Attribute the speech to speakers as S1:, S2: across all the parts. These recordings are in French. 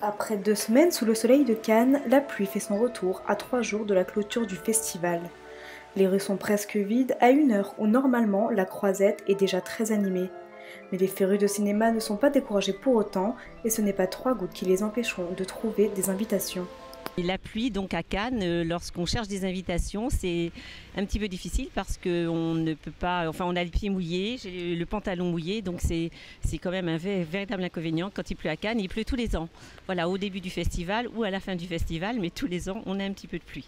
S1: Après 2 semaines sous le soleil de Cannes, la pluie fait son retour à 3 jours de la clôture du festival. Les rues sont presque vides à une heure où normalement la Croisette est déjà très animée. Mais les férus de cinéma ne sont pas découragés pour autant et ce n'est pas 3 gouttes qui les empêcheront de trouver des invitations.
S2: Et la pluie, donc à Cannes, lorsqu'on cherche des invitations, c'est un petit peu difficile parce qu'on ne peut pas, enfin on a le pied mouillé, j'ai le pantalon mouillé, donc c'est quand même un véritable inconvénient quand il pleut à Cannes. Il pleut tous les ans, voilà, au début du festival ou à la fin du festival, mais tous les ans on a un petit peu de pluie.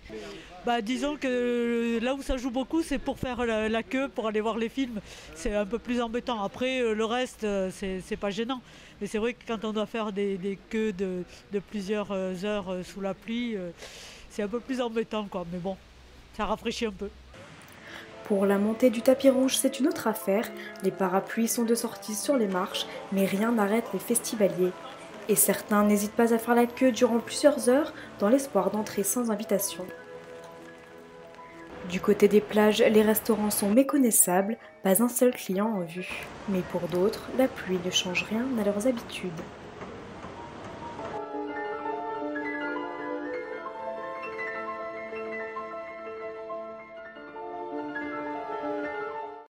S3: Disons que là où ça joue beaucoup, c'est pour faire la queue, pour aller voir les films. C'est un peu plus embêtant. Après, le reste, c'est pas gênant. Mais c'est vrai que quand on doit faire des queues de plusieurs heures sous la pluie, c'est un peu plus embêtant, quoi. Mais bon, ça rafraîchit un peu.
S1: Pour la montée du tapis rouge, c'est une autre affaire. Les parapluies sont de sortie sur les marches, mais rien n'arrête les festivaliers. Et certains n'hésitent pas à faire la queue durant plusieurs heures dans l'espoir d'entrer sans invitation. Du côté des plages, les restaurants sont méconnaissables, pas un seul client en vue. Mais pour d'autres, la pluie ne change rien à leurs habitudes.